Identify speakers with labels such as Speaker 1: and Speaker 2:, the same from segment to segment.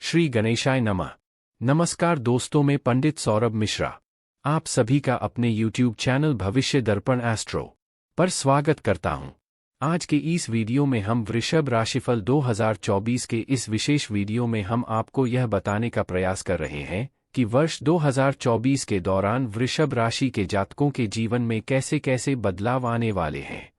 Speaker 1: श्री गणेशाय नमः। नमस्कार दोस्तों, मैं पंडित सौरभ मिश्रा आप सभी का अपने YouTube चैनल भविष्य दर्पण एस्ट्रो पर स्वागत करता हूं। आज के इस वीडियो में हम वृषभ राशिफल 2024 के इस विशेष वीडियो में हम आपको यह बताने का प्रयास कर रहे हैं कि वर्ष 2024 के दौरान वृषभ राशि के जातकों के जीवन में कैसे कैसे बदलाव आने वाले हैं।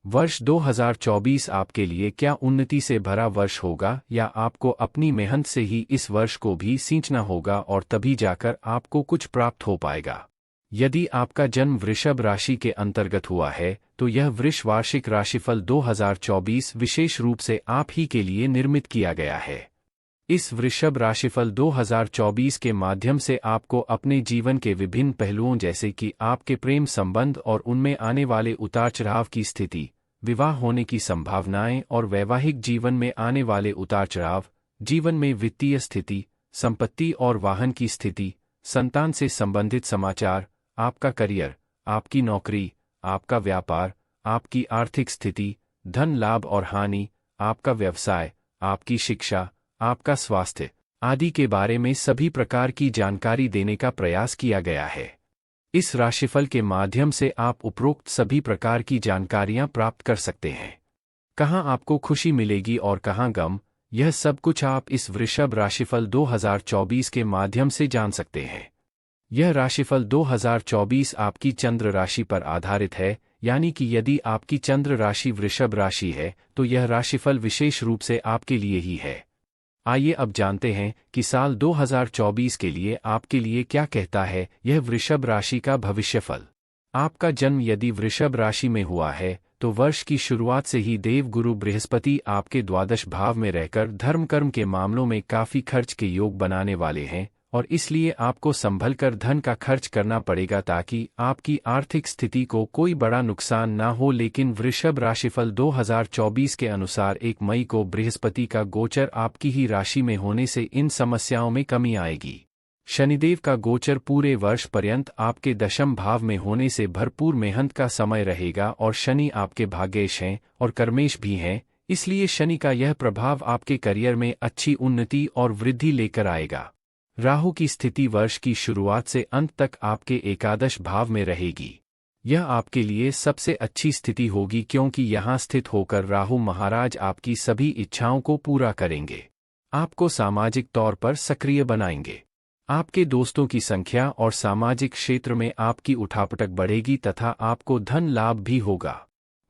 Speaker 1: वर्ष 2024 आपके लिए क्या उन्नति से भरा वर्ष होगा या आपको अपनी मेहनत से ही इस वर्ष को भी सींचना होगा और तभी जाकर आपको कुछ प्राप्त हो पाएगा। यदि आपका जन्म वृषभ राशि के अंतर्गत हुआ है तो यह वृष वार्षिक राशिफल 2024 विशेष रूप से आप ही के लिए निर्मित किया गया है। इस वृषभ राशिफल 2024 के माध्यम से आपको अपने जीवन के विभिन्न पहलुओं जैसे कि आपके प्रेम संबंध और उनमें आने वाले उतार चढ़ाव की स्थिति, विवाह होने की संभावनाएं और वैवाहिक जीवन में आने वाले उतार चढ़ाव, जीवन में वित्तीय स्थिति, संपत्ति और वाहन की स्थिति, संतान से संबंधित समाचार, आपका करियर, आपकी नौकरी, आपका व्यापार, आपकी आर्थिक स्थिति, धन लाभ और हानि, आपका व्यवसाय, आपकी शिक्षा, आपका स्वास्थ्य आदि के बारे में सभी प्रकार की जानकारी देने का प्रयास किया गया है। इस राशिफल के माध्यम से आप उपरोक्त सभी प्रकार की जानकारियां प्राप्त कर सकते हैं। कहां आपको खुशी मिलेगी और कहां गम, यह सब कुछ आप इस वृषभ राशिफल 2024 के माध्यम से जान सकते हैं। यह राशिफल 2024 आपकी चंद्र राशि पर आधारित है, यानी कि यदि आपकी चंद्र राशि वृषभ राशि है तो यह राशिफल विशेष रूप से आपके लिए ही है। आइए अब जानते हैं कि साल 2024 के लिए आपके लिए क्या कहता है यह वृषभ राशि का भविष्यफल। आपका जन्म यदि वृषभ राशि में हुआ है तो वर्ष की शुरुआत से ही देव गुरु बृहस्पति आपके द्वादश भाव में रहकर धर्म कर्म के मामलों में काफी खर्च के योग बनाने वाले हैं और इसलिए आपको संभल कर धन का खर्च करना पड़ेगा ताकि आपकी आर्थिक स्थिति को कोई बड़ा नुकसान ना हो। लेकिन वृषभ राशिफल 2024 के अनुसार 1 मई को बृहस्पति का गोचर आपकी ही राशि में होने से इन समस्याओं में कमी आएगी। शनिदेव का गोचर पूरे वर्ष पर्यंत आपके दशम भाव में होने से भरपूर मेहनत का समय रहेगा और शनि आपके भाग्येश हैं और कर्मेश भी हैं, इसलिए शनि का यह प्रभाव आपके करियर में अच्छी उन्नति और वृद्धि लेकर आएगा। राहु की स्थिति वर्ष की शुरुआत से अंत तक आपके एकादश भाव में रहेगी। यह आपके लिए सबसे अच्छी स्थिति होगी क्योंकि यहाँ स्थित होकर राहु महाराज आपकी सभी इच्छाओं को पूरा करेंगे, आपको सामाजिक तौर पर सक्रिय बनाएंगे, आपके दोस्तों की संख्या और सामाजिक क्षेत्र में आपकी उठापटक बढ़ेगी तथा आपको धन लाभ भी होगा।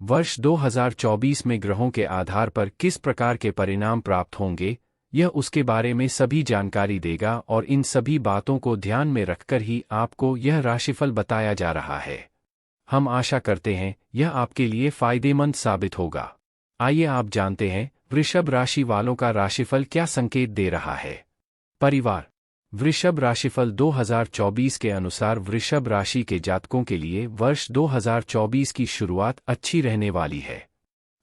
Speaker 1: वर्ष 2024 में ग्रहों के आधार पर किस प्रकार के परिणाम प्राप्त होंगे यह उसके बारे में सभी जानकारी देगा और इन सभी बातों को ध्यान में रखकर ही आपको यह राशिफल बताया जा रहा है। हम आशा करते हैं यह आपके लिए फायदेमंद साबित होगा। आइए आप जानते हैं वृषभ राशि वालों का राशिफल क्या संकेत दे रहा है। परिवार। वृषभ राशिफल 2024 के अनुसार वृषभ राशि के जातकों के लिए वर्ष 2024 की शुरुआत अच्छी रहने वाली है।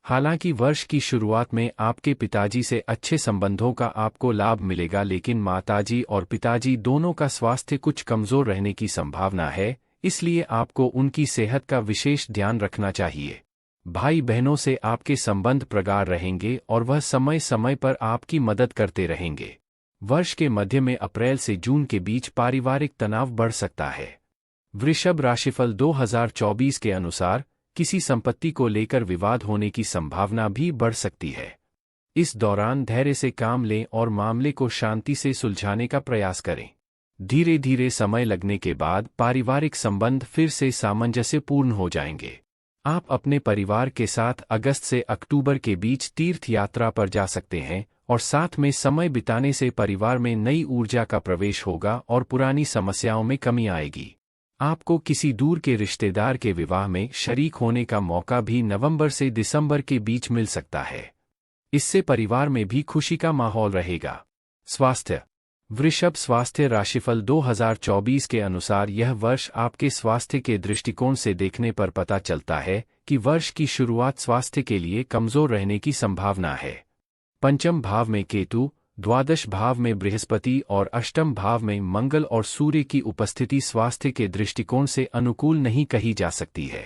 Speaker 1: हालांकि वर्ष की शुरुआत में आपके पिताजी से अच्छे संबंधों का आपको लाभ मिलेगा, लेकिन माताजी और पिताजी दोनों का स्वास्थ्य कुछ कमजोर रहने की संभावना है, इसलिए आपको उनकी सेहत का विशेष ध्यान रखना चाहिए। भाई बहनों से आपके संबंध प्रगाढ़ रहेंगे और वह समय समय पर आपकी मदद करते रहेंगे। वर्ष के मध्य में अप्रैल से जून के बीच पारिवारिक तनाव बढ़ सकता है। वृषभ राशिफल 2024 के अनुसार किसी संपत्ति को लेकर विवाद होने की संभावना भी बढ़ सकती है। इस दौरान धैर्य से काम लें और मामले को शांति से सुलझाने का प्रयास करें। धीरे धीरे समय लगने के बाद पारिवारिक संबंध फिर से सामंजस्यपूर्ण हो जाएंगे। आप अपने परिवार के साथ अगस्त से अक्टूबर के बीच तीर्थ यात्रा पर जा सकते हैं और साथ में समय बिताने से परिवार में नई ऊर्जा का प्रवेश होगा और पुरानी समस्याओं में कमी आएगी। आपको किसी दूर के रिश्तेदार के विवाह में शरीक होने का मौका भी नवंबर से दिसंबर के बीच मिल सकता है। इससे परिवार में भी खुशी का माहौल रहेगा। स्वास्थ्य। वृषभ स्वास्थ्य राशिफल 2024 के अनुसार यह वर्ष आपके स्वास्थ्य के दृष्टिकोण से देखने पर पता चलता है कि वर्ष की शुरुआत स्वास्थ्य के लिए कमजोर रहने की संभावना है। पंचम भाव में केतु, द्वादश भाव में बृहस्पति और अष्टम भाव में मंगल और सूर्य की उपस्थिति स्वास्थ्य के दृष्टिकोण से अनुकूल नहीं कही जा सकती है।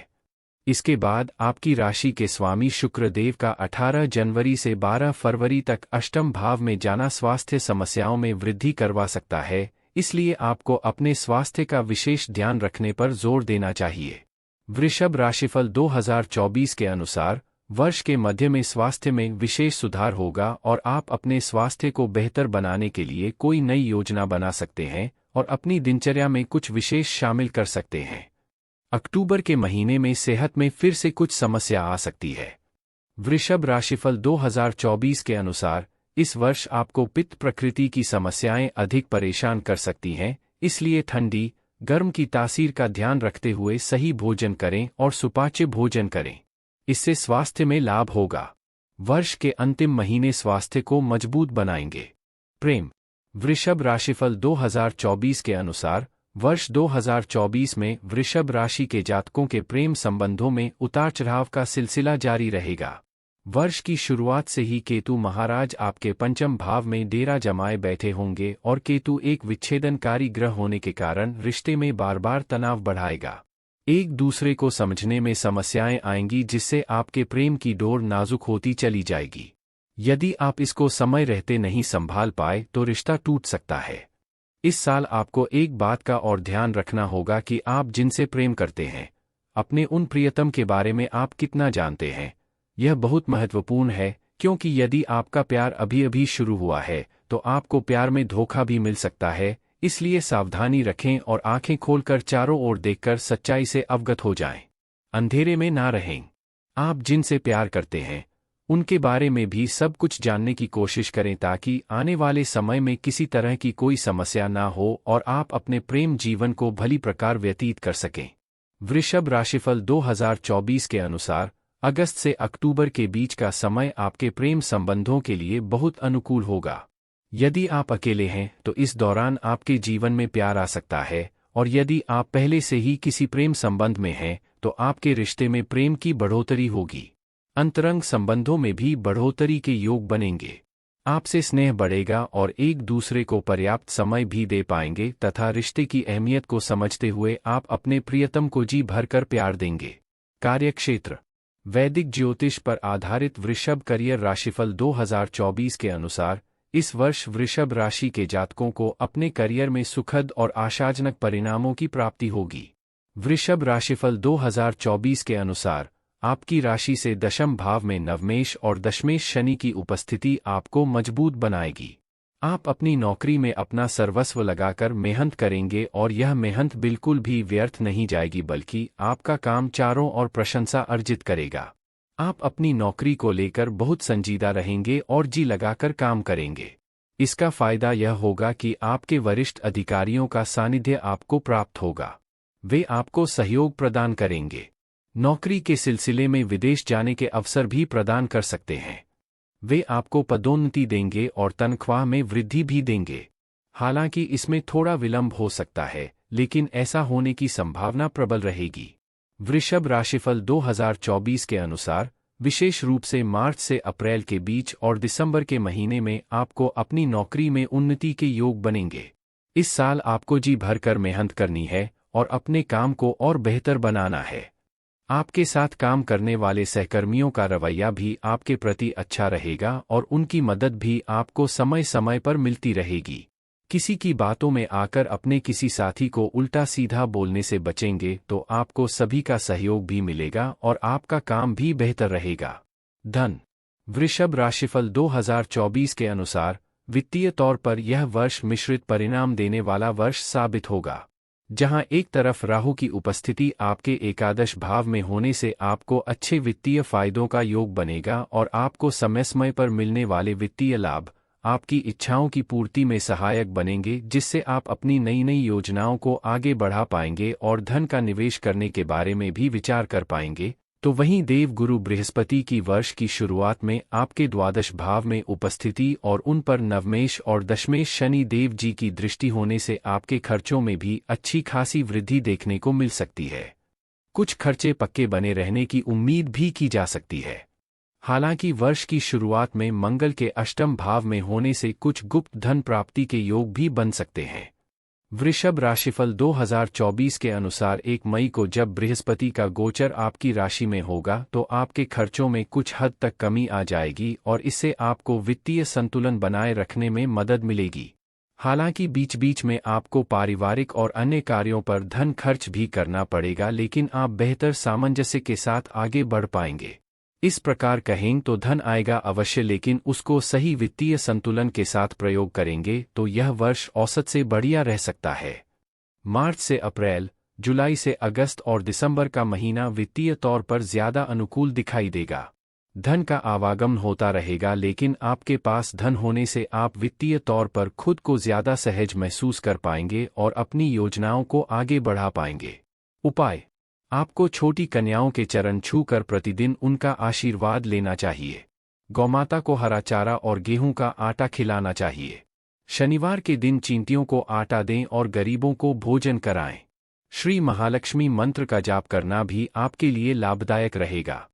Speaker 1: इसके बाद आपकी राशि के स्वामी शुक्रदेव का 18 जनवरी से 12 फरवरी तक अष्टम भाव में जाना स्वास्थ्य समस्याओं में वृद्धि करवा सकता है, इसलिए आपको अपने स्वास्थ्य का विशेष ध्यान रखने पर जोर देना चाहिए। वृषभ राशिफल 2024 के अनुसार वर्ष के मध्य में स्वास्थ्य में विशेष सुधार होगा और आप अपने स्वास्थ्य को बेहतर बनाने के लिए कोई नई योजना बना सकते हैं और अपनी दिनचर्या में कुछ विशेष शामिल कर सकते हैं। अक्टूबर के महीने में सेहत में फिर से कुछ समस्या आ सकती है। वृषभ राशिफल 2024 के अनुसार इस वर्ष आपको पित्त प्रकृति की समस्याएं अधिक परेशान कर सकती हैं, इसलिए ठंडी गर्म की तासीर का ध्यान रखते हुए सही भोजन करें और सुपाच्य भोजन करें। इससे स्वास्थ्य में लाभ होगा। वर्ष के अंतिम महीने स्वास्थ्य को मजबूत बनाएंगे। प्रेम। वृषभ राशिफल 2024 के अनुसार वर्ष 2024 में वृषभ राशि के जातकों के प्रेम संबंधों में उतार चढ़ाव का सिलसिला जारी रहेगा। वर्ष की शुरुआत से ही केतु महाराज आपके पंचम भाव में डेरा जमाए बैठे होंगे और केतु एक विच्छेदनकारी ग्रह होने के कारण रिश्ते में बार बार तनाव बढ़ाएगा। एक दूसरे को समझने में समस्याएं आएंगी, जिससे आपके प्रेम की डोर नाजुक होती चली जाएगी। यदि आप इसको समय रहते नहीं संभाल पाए तो रिश्ता टूट सकता है। इस साल आपको एक बात का और ध्यान रखना होगा कि आप जिनसे प्रेम करते हैं, अपने उन प्रियतम के बारे में आप कितना जानते हैं। यह बहुत महत्वपूर्ण है, क्योंकि यदि आपका प्यार अभी अभी शुरू हुआ है तो आपको प्यार में धोखा भी मिल सकता है। इसलिए सावधानी रखें और आंखें खोलकर चारों ओर देखकर सच्चाई से अवगत हो जाएं। अंधेरे में ना रहें। आप जिनसे प्यार करते हैं उनके बारे में भी सब कुछ जानने की कोशिश करें, ताकि आने वाले समय में किसी तरह की कोई समस्या ना हो और आप अपने प्रेम जीवन को भली प्रकार व्यतीत कर सकें। वृषभ राशिफल 2024 के अनुसार अगस्त से अक्टूबर के बीच का समय आपके प्रेम संबंधों के लिए बहुत अनुकूल होगा। यदि आप अकेले हैं तो इस दौरान आपके जीवन में प्यार आ सकता है, और यदि आप पहले से ही किसी प्रेम संबंध में हैं तो आपके रिश्ते में प्रेम की बढ़ोतरी होगी। अंतरंग संबंधों में भी बढ़ोतरी के योग बनेंगे। आपसे स्नेह बढ़ेगा और एक दूसरे को पर्याप्त समय भी दे पाएंगे तथा रिश्ते की अहमियत को समझते हुए आप अपने प्रियतम को जी भरकर प्यार देंगे। कार्यक्षेत्र। वैदिक ज्योतिष पर आधारित वृषभ करियर राशिफल 2024 के अनुसार इस वर्ष वृषभ राशि के जातकों को अपने करियर में सुखद और आशाजनक परिणामों की प्राप्ति होगी। वृषभ राशिफल 2024 के अनुसार आपकी राशि से दशम भाव में नवमेश और दशमेश शनि की उपस्थिति आपको मजबूत बनाएगी। आप अपनी नौकरी में अपना सर्वस्व लगाकर मेहनत करेंगे और यह मेहनत बिल्कुल भी व्यर्थ नहीं जाएगी, बल्कि आपका काम चारों ओर प्रशंसा अर्जित करेगा। आप अपनी नौकरी को लेकर बहुत संजीदा रहेंगे और जी लगाकर काम करेंगे। इसका फायदा यह होगा कि आपके वरिष्ठ अधिकारियों का सानिध्य आपको प्राप्त होगा। वे आपको सहयोग प्रदान करेंगे। नौकरी के सिलसिले में विदेश जाने के अवसर भी प्रदान कर सकते हैं। वे आपको पदोन्नति देंगे और तनख्वाह में वृद्धि भी देंगे। हालांकि इसमें थोड़ा विलंब हो सकता है, लेकिन ऐसा होने की संभावना प्रबल रहेगी। वृषभ राशिफल 2024 के अनुसार विशेष रूप से मार्च से अप्रैल के बीच और दिसंबर के महीने में आपको अपनी नौकरी में उन्नति के योग बनेंगे। इस साल आपको जी भरकर मेहनत करनी है और अपने काम को और बेहतर बनाना है। आपके साथ काम करने वाले सहकर्मियों का रवैया भी आपके प्रति अच्छा रहेगा और उनकी मदद भी आपको समय समय पर मिलती रहेगी। किसी की बातों में आकर अपने किसी साथी को उल्टा सीधा बोलने से बचेंगे तो आपको सभी का सहयोग भी मिलेगा और आपका काम भी बेहतर रहेगा। धन। वृषभ राशिफल 2024 के अनुसार वित्तीय तौर पर यह वर्ष मिश्रित परिणाम देने वाला वर्ष साबित होगा। जहां एक तरफ राहु की उपस्थिति आपके एकादश भाव में होने से आपको अच्छे वित्तीय फायदों का योग बनेगा और आपको समय समय पर मिलने वाले वित्तीय लाभ आपकी इच्छाओं की पूर्ति में सहायक बनेंगे, जिससे आप अपनी नई नई योजनाओं को आगे बढ़ा पाएंगे और धन का निवेश करने के बारे में भी विचार कर पाएंगे। तो वहीं देव गुरु बृहस्पति की वर्ष की शुरुआत में आपके द्वादश भाव में उपस्थिति और उन पर नवमेश और दशमेश शनि देव जी की दृष्टि होने से आपके खर्चों में भी अच्छी खासी वृद्धि देखने को मिल सकती है। कुछ खर्चे पक्के बने रहने की उम्मीद भी की जा सकती है। हालांकि वर्ष की शुरुआत में मंगल के अष्टम भाव में होने से कुछ गुप्त धन प्राप्ति के योग भी बन सकते हैं। वृषभ राशिफल 2024 के अनुसार 1 मई को जब बृहस्पति का गोचर आपकी राशि में होगा तो आपके खर्चों में कुछ हद तक कमी आ जाएगी और इससे आपको वित्तीय संतुलन बनाए रखने में मदद मिलेगी। हालांकि बीच बीच में आपको पारिवारिक और अन्य कार्यों पर धन खर्च भी करना पड़ेगा, लेकिन आप बेहतर सामंजस्य के साथ आगे बढ़ पाएंगे। इस प्रकार कहें तो धन आएगा अवश्य, लेकिन उसको सही वित्तीय संतुलन के साथ प्रयोग करेंगे तो यह वर्ष औसत से बढ़िया रह सकता है। मार्च से अप्रैल, जुलाई से अगस्त और दिसंबर का महीना वित्तीय तौर पर ज्यादा अनुकूल दिखाई देगा। धन का आवागमन होता रहेगा, लेकिन आपके पास धन होने से आप वित्तीय तौर पर खुद को ज्यादा सहज महसूस कर पाएंगे और अपनी योजनाओं को आगे बढ़ा पाएंगे। उपाय: आपको छोटी कन्याओं के चरण छूकर प्रतिदिन उनका आशीर्वाद लेना चाहिए। गौमाता को हरा चारा और गेहूं का आटा खिलाना चाहिए। शनिवार के दिन चींटियों को आटा दें और गरीबों को भोजन कराएं। श्री महालक्ष्मी मंत्र का जाप करना भी आपके लिए लाभदायक रहेगा।